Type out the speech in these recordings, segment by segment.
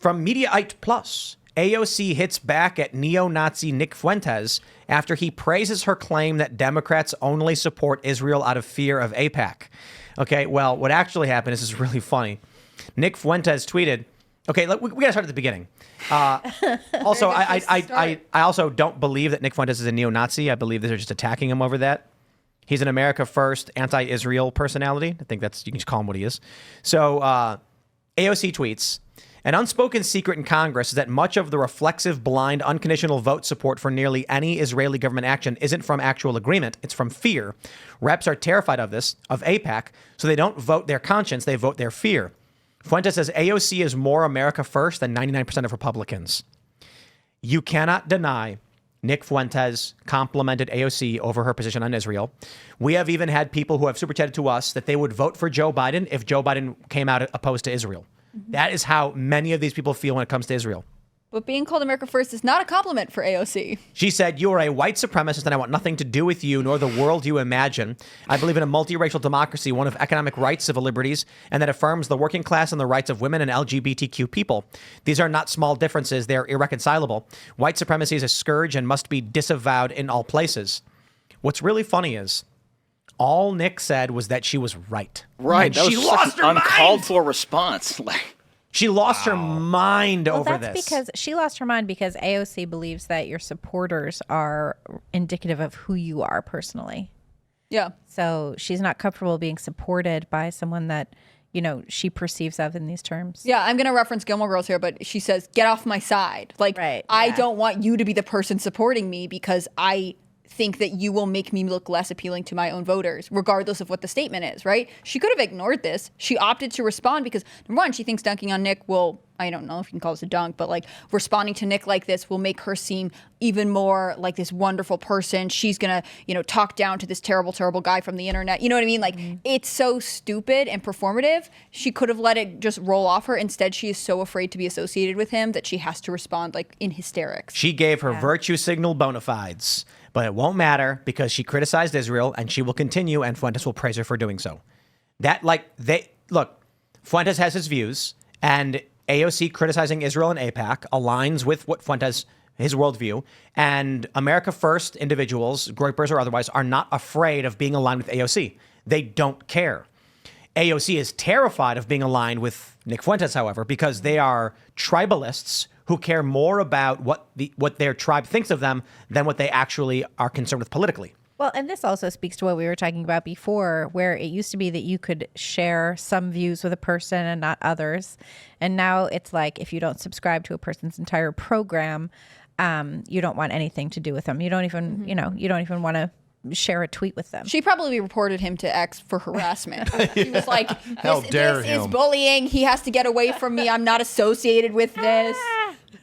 From Mediaite Plus, AOC hits back at neo-Nazi Nick Fuentes after he praises her claim that Democrats only support Israel out of fear of AIPAC. Okay, well, what actually happened is really funny. Nick Fuentes tweeted, okay, we got to start at the beginning. Also, I also don't believe that Nick Fuentes is a neo-Nazi. I believe they're just attacking him over that. He's an America First anti-Israel personality. I think you can just call him what he is. So AOC tweets, an unspoken secret in Congress is that much of the reflexive, blind, unconditional vote support for nearly any Israeli government action isn't from actual agreement. It's from fear. Reps are terrified of this, of AIPAC, so they don't vote their conscience, they vote their fear. Fuentes says AOC is more America First than 99% of Republicans. You cannot deny Nick Fuentes complimented AOC over her position on Israel. We have even had people who have super chatted to us that they would vote for Joe Biden if Joe Biden came out opposed to Israel. That is how many of these people feel when it comes to Israel. But being called America First is not a compliment for AOC. She said, you are a white supremacist and I want nothing to do with you nor the world you imagine. I believe in a multiracial democracy, one of economic rights, civil liberties, and that affirms the working class and the rights of women and LGBTQ people. These are not small differences. They're irreconcilable. White supremacy is a scourge and must be disavowed in all places. What's really funny is all Nick said was that she was right. Right. And that she was lost such her an uncalled mind. for response. She lost her mind over Well, this. that's because she lost her mind because AOC believes that your supporters are indicative of who you are personally. Yeah. So she's not comfortable being supported by someone that, you know, she perceives of in these terms. Yeah, I'm going to reference Gilmore Girls here, but she says, get off my side. Like, I don't want you to be the person supporting me because I think that you will make me look less appealing to my own voters, regardless of what the statement is, right? She could have ignored this. She opted to respond because, number one, she thinks dunking on Nick will, I don't know if you can call this a dunk, but like responding to Nick like this will make her seem even more like this wonderful person. She's going to, you know, talk down to this terrible, terrible guy from the internet. You know what I mean? Like, it's so stupid and performative. She could have let it just roll off her. Instead, she is so afraid to be associated with him that she has to respond like in hysterics. She gave her virtue signal bona fides. But it won't matter because she criticized Israel and she will continue and Fuentes will praise her for doing so. Look, Fuentes has his views and AOC criticizing Israel and AIPAC aligns with what Fuentes, his worldview, and America First individuals, groypers or otherwise, are not afraid of being aligned with AOC. They don't care. AOC is terrified of being aligned with Nick Fuentes, however, because they are tribalists who care more about what their tribe thinks of them than what they actually are concerned with politically. Well, and this also speaks to what we were talking about before, where it used to be that you could share some views with a person and not others. And now it's like if you don't subscribe to a person's entire program, you don't want anything to do with them. You don't even, you don't even want to share a tweet with them. She probably reported him to X for harassment. She was like, this is him. bullying. He has to get away from me. I'm not associated with this.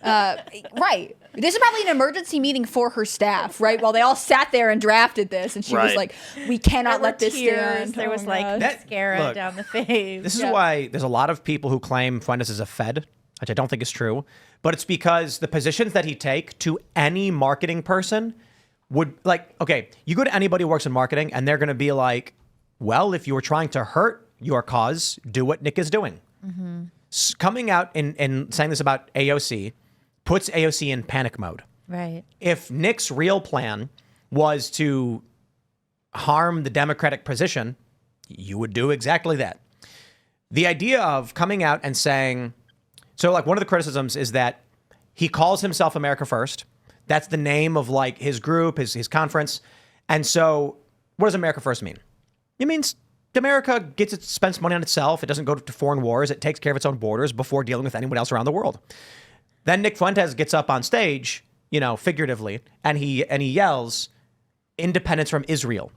Right. This is probably an emergency meeting for her staff, right? While they all sat there and drafted this. And she was like, we cannot let this stand. There was Oh, like God. mascara down the face. This is why there's a lot of people who claim Fuentes is a Fed, which I don't think is true. But it's because the positions that he take to any marketing person would you go to anybody who works in marketing and they're going to be like, well, if you were trying to hurt your cause, do what Nick is doing. Coming out and saying this about AOC puts AOC in panic mode. Right. If Nick's real plan was to harm the Democratic position, you would do exactly that. The idea of coming out and saying, so like one of the criticisms is that he calls himself America First. That's the name of like his group, his conference. And so what does America First mean? It means America spends money on itself. It doesn't go to foreign wars. It takes care of its own borders before dealing with anyone else around the world. Then Nick Fuentes gets up on stage, figuratively, and he yells, independence from Israel.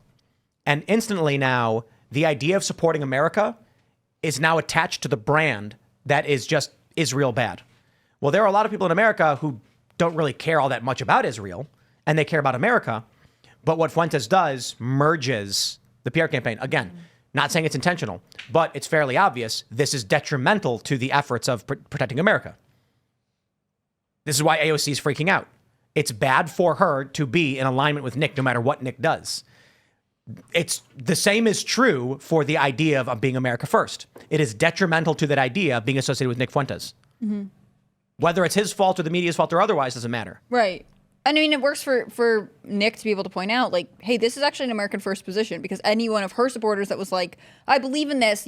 And instantly now, the idea of supporting America is now attached to the brand that is just Israel bad. Well, there are a lot of people in America who don't really care all that much about Israel, and they care about America. But what Fuentes does merges the PR campaign. Again, not saying it's intentional, but it's fairly obvious this is detrimental to the efforts of protecting America. This is why AOC is freaking out. It's bad for her to be in alignment with Nick, no matter what Nick does. It's the same is true for the idea of being America First. It is detrimental to that idea of being associated with Nick Fuentes. Whether it's his fault or the media's fault or otherwise doesn't matter. Right. I mean, it works for Nick to be able to point out, like, hey, this is actually an American first position, because any one of her supporters that was like, I believe in this,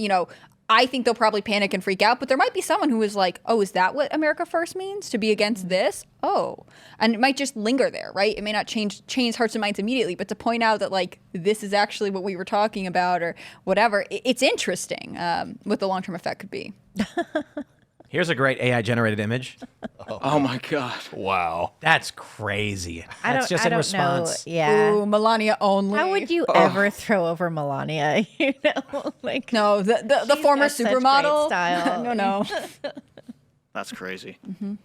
I think they'll probably panic and freak out. But there might be someone who is like, oh, is that what America first means? To be against this? Oh. And it might just linger there, right? It may not change hearts and minds immediately, but to point out that, like, this is actually what we were talking about or whatever, it's interesting what the long-term effect could be. Here's a great AI-generated image. Oh my God! Wow, that's crazy. That's just I in don't response. know. Yeah. Ooh, Melania only. How would you ever throw over Melania? Like, no, the former got such supermodel. great style. No. That's crazy. Mm-hmm.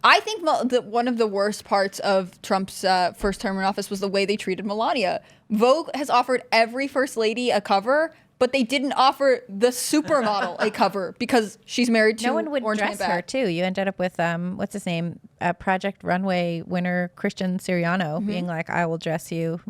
I think one of the worst parts of Trump's first term in office was the way they treated Melania. Vogue has offered every first lady a cover, but they didn't offer the supermodel a cover because she's married to no one would Orange dress Man her Back. too. You ended up with what's his name, Project Runway winner Christian Siriano being like, "I will dress you,"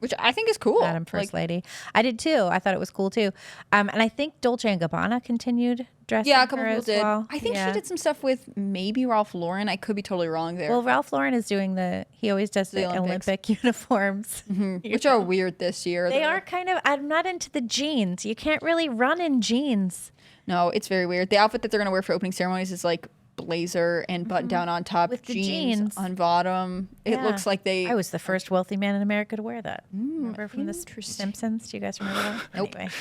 which I think is cool. Madam First Lady. I did too. I thought it was cool too. And I think Dolce and Gabbana continued dressing Yeah, a couple her people as did. well. I think she did some stuff with maybe Ralph Lauren. I could be totally wrong there. Well, Ralph Lauren is doing he always does the Olympic uniforms. Which are weird this year. They are kind of, I'm not into the jeans. You can't really run in jeans. No, it's very weird. The outfit that they're going to wear for opening ceremonies is like blazer and button down on top, with the jeans on bottom. It looks like I was the first wealthy man in America to wear that. Remember from the Simpsons? Do you guys remember that? Nope. Anyway.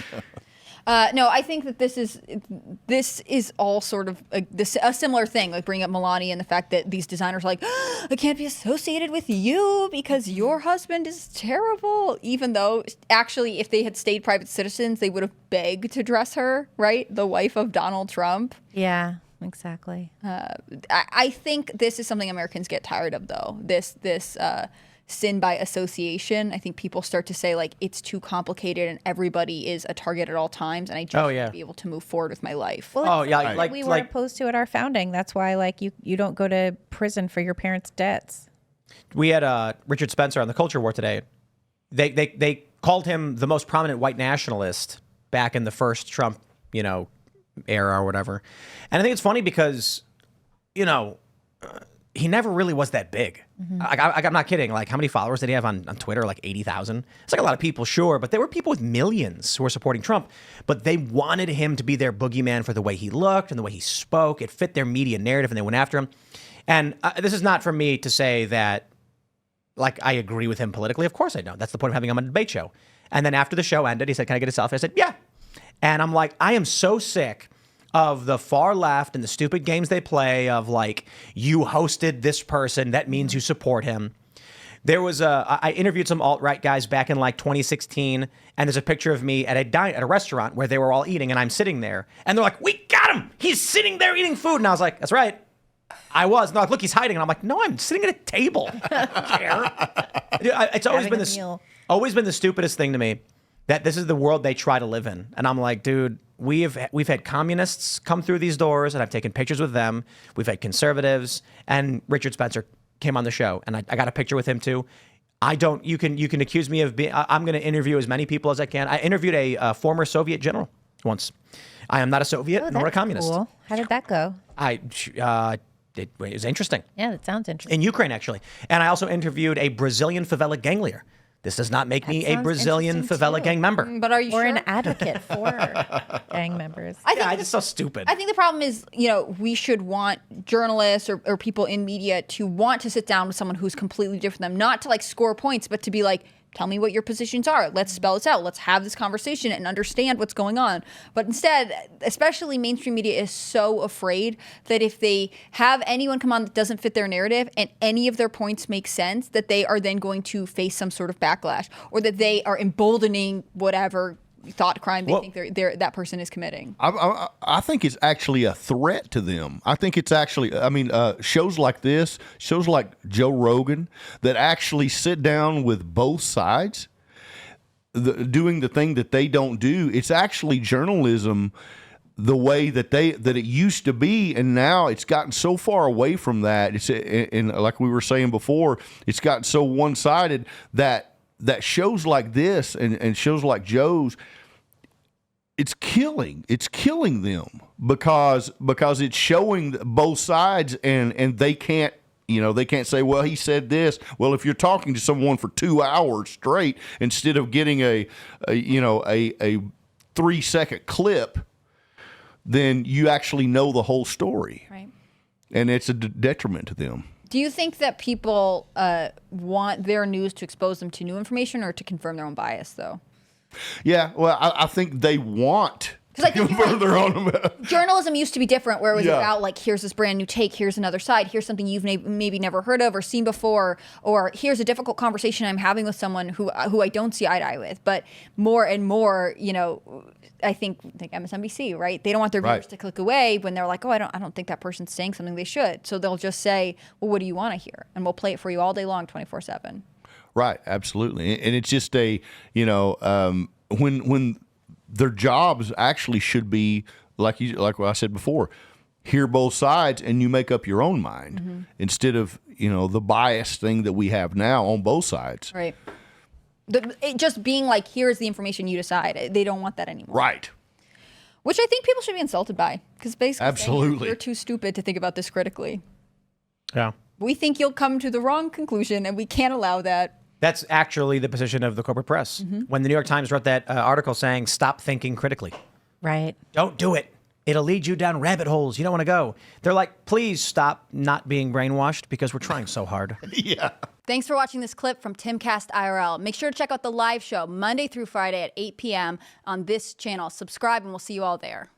No, I think that this is all sort of a similar thing, like bringing up Melania and the fact that these designers are like, I can't be associated with you because your husband is terrible. Even though actually, if they had stayed private citizens, they would have begged to dress her, right? The wife of Donald Trump. Yeah, exactly. I think this is something Americans get tired of, though. This sin by association. I think people start to say, like, it's too complicated and everybody is a target at all times, and I just want to be able to move forward with my life. Well, we were opposed to at our founding. That's why, like, you don't go to prison for your parents' debts. We had Richard Spencer on the Culture War today. They called him the most prominent white nationalist back in the first Trump, era or whatever. And I think it's funny because, he never really was that big. I'm not kidding. Like, how many followers did he have on Twitter? Like 80,000? It's like a lot of people, sure. But there were people with millions who were supporting Trump. But they wanted him to be their boogeyman for the way he looked and the way he spoke. It fit their media narrative, and they went after him. And this is not for me to say that, like, I agree with him politically. Of course I don't. That's the point of having him on a debate show. And then after the show ended, he said, can I get a selfie? I said, yeah. And I'm like, I am so sick of the far left and the stupid games they play of, like, you hosted this person, that means you support him. There was I interviewed some alt-right guys back in like 2016, and there's a picture of me at a restaurant where they were all eating, and I'm sitting there, and they're like, we got him! He's sitting there eating food. And I was like, that's right. I was. And they're like, look, he's hiding. And I'm like, no, I'm sitting at a table. I don't care. It's always been the stupidest thing to me that this is the world they try to live in. And I'm like, dude, we've had communists come through these doors, and I've taken pictures with them. We've had conservatives, and Richard Spencer came on the show, and I got a picture with him too. You can accuse me of being. I'm going to interview as many people as I can. I interviewed a former Soviet general once. I am not a Soviet nor a communist. Cool. How did that go? It was interesting. Yeah, that sounds interesting. In Ukraine, actually. And I also interviewed a Brazilian favela gang leader. This does not make me a Brazilian favela gang member. But are you or sure? an advocate for gang members? I it's so stupid. I think the problem is, we should want journalists or people in media to want to sit down with someone who's completely different from them, not to like score points, but to be like, tell me what your positions are. Let's spell this out. Let's have this conversation and understand what's going on. But instead, especially mainstream media is so afraid that if they have anyone come on that doesn't fit their narrative and any of their points make sense, that they are then going to face some sort of backlash, or that they are emboldening whatever thought crime they think that person is committing. I think it's actually a threat to them. I think it's actually, shows like this, shows like Joe Rogan, that actually sit down with both sides, doing the thing that they don't do. It's actually journalism the way that it used to be, and now it's gotten so far away from that. And like we were saying before, it's gotten so one-sided that shows like this and shows like Joe's, it's killing them. because it's showing both sides, and they can't. They can't say, well, he said this. Well, if you're talking to someone for 2 hours straight instead of getting a 3-second clip, then you actually know the whole story. Right. And it's a detriment to them. Do you think that people want their news to expose them to new information or to confirm their own bias, though? Yeah, well, I think they want Because I think further on. Journalism used to be different, where it was about like, here's this brand new take, here's another side, here's something you've maybe never heard of or seen before, or here's a difficult conversation I'm having with someone who I don't see eye to eye with. But more and more, I think MSNBC, right? They don't want their viewers to click away when they're like, oh, I don't think that person's saying something they should. So they'll just say, well, what do you want to hear? And we'll play it for you all day long, 24/7. Right, absolutely. And it's just when their jobs actually should be like what I said before, hear both sides and you make up your own mind instead of the bias thing that we have now on both sides. Right. It just being like, here's the information, you decide. They don't want that anymore. Right. Which I think people should be insulted by, because basically Absolutely. you're too stupid to think about this critically. Yeah. We think you'll come to the wrong conclusion, and we can't allow that. That's actually the position of the corporate press. When the New York Times wrote that article saying, stop thinking critically. Right. Don't do it. It'll lead you down rabbit holes you don't want to go. They're like, please stop not being brainwashed because we're trying so hard. Yeah. Thanks for watching this clip from Timcast IRL. Make sure to check out the live show Monday through Friday at 8 p.m. on this channel. Subscribe, and we'll see you all there.